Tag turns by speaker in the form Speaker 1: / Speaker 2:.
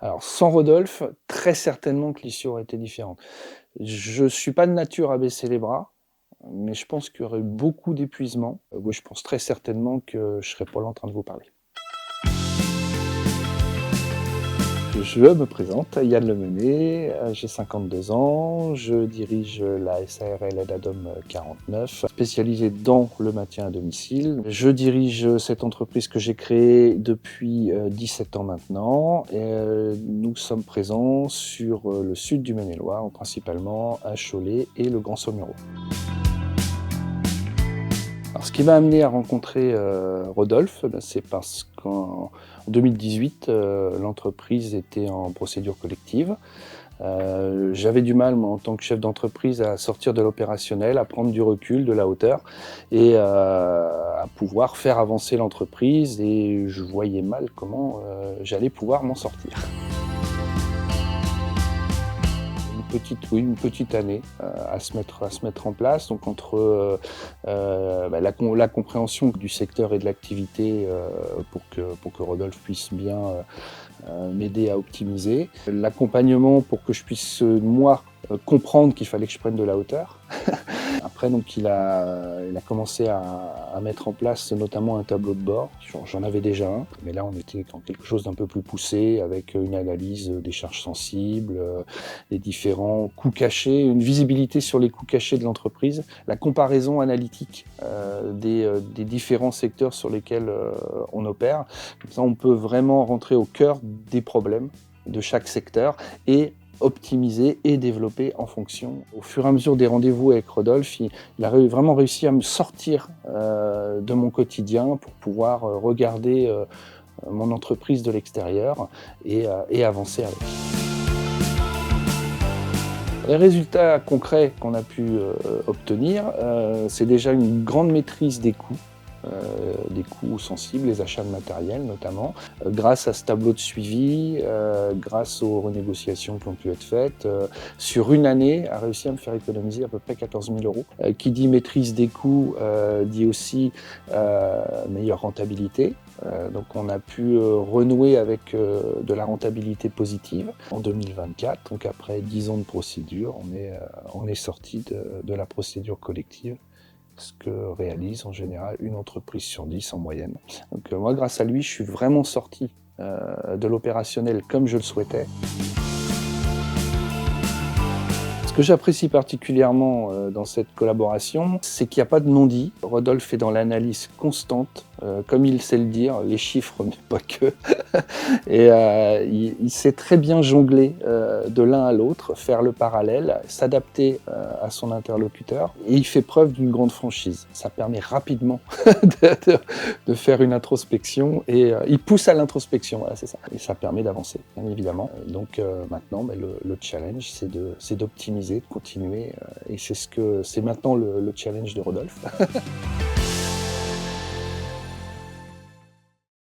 Speaker 1: Alors sans Rodolphe, très certainement que l'issue aurait été différente. Je suis pas de nature à baisser les bras, mais je pense qu'il y aurait eu beaucoup d'épuisement. Oui, je pense très certainement que je serais pas là en train de vous parler. Je me présente, Yann Lemené, j'ai 52 ans, je dirige la SARL Adadom 49, spécialisée dans le maintien à domicile. Je dirige cette entreprise que j'ai créée depuis 17 ans maintenant. Et nous sommes présents sur le sud du Maine-et-Loire, principalement à Cholet et le Grand Sommiero. Alors, ce qui m'a amené à rencontrer Rodolphe, c'est parce qu'en 2018, l'entreprise était en procédure collective. J'avais du mal, moi, en tant que chef d'entreprise, à sortir de l'opérationnel, à prendre du recul, de la hauteur et à pouvoir faire avancer l'entreprise, et je voyais mal comment j'allais pouvoir m'en sortir. Une petite année à se mettre en place. Donc entre la compréhension du secteur et de l'activité pour que Rodolphe puisse bien m'aider à optimiser, l'accompagnement pour que je puisse moi comprendre qu'il fallait que je prenne de la hauteur. Après, donc, il a commencé à mettre en place notamment un tableau de bord. J'en avais déjà un, mais là, on était dans quelque chose d'un peu plus poussé, avec une analyse des charges sensibles, les différents coûts cachés, une visibilité sur les coûts cachés de l'entreprise, la comparaison analytique des différents secteurs sur lesquels on opère. Comme ça, on peut vraiment rentrer au cœur des problèmes de chaque secteur et optimiser et développer en fonction. Au fur et à mesure des rendez-vous avec Rodolphe, il a vraiment réussi à me sortir de mon quotidien pour pouvoir regarder mon entreprise de l'extérieur et avancer avec. Les résultats concrets qu'on a pu obtenir, c'est déjà une grande maîtrise des coûts sensibles, les achats de matériel notamment, grâce à ce tableau de suivi, grâce aux renégociations qui ont pu être faites. Sur une année, a réussi à me faire économiser à peu près 14 000 euros. Qui dit maîtrise des coûts, dit aussi meilleure rentabilité. Donc on a pu renouer avec de la rentabilité positive en 2024. Donc après 10 ans de procédure, on est sorti de la procédure collective, ce que réalise en général une entreprise sur 10 en moyenne. Donc moi, grâce à lui, je suis vraiment sorti de l'opérationnel comme je le souhaitais. Ce que j'apprécie particulièrement dans cette collaboration, c'est qu'il n'y a pas de non-dit. Rodolphe est dans l'analyse constante, comme il sait le dire, les chiffres, mais pas que. Et il sait très bien jongler de l'un à l'autre, faire le parallèle, s'adapter à son interlocuteur. Et il fait preuve d'une grande franchise. Ça permet rapidement de faire une introspection, et il pousse à l'introspection, voilà, c'est ça. Et ça permet d'avancer, bien évidemment. Donc maintenant, le challenge, c'est d'optimiser, de continuer. Et c'est maintenant le challenge de Rodolphe.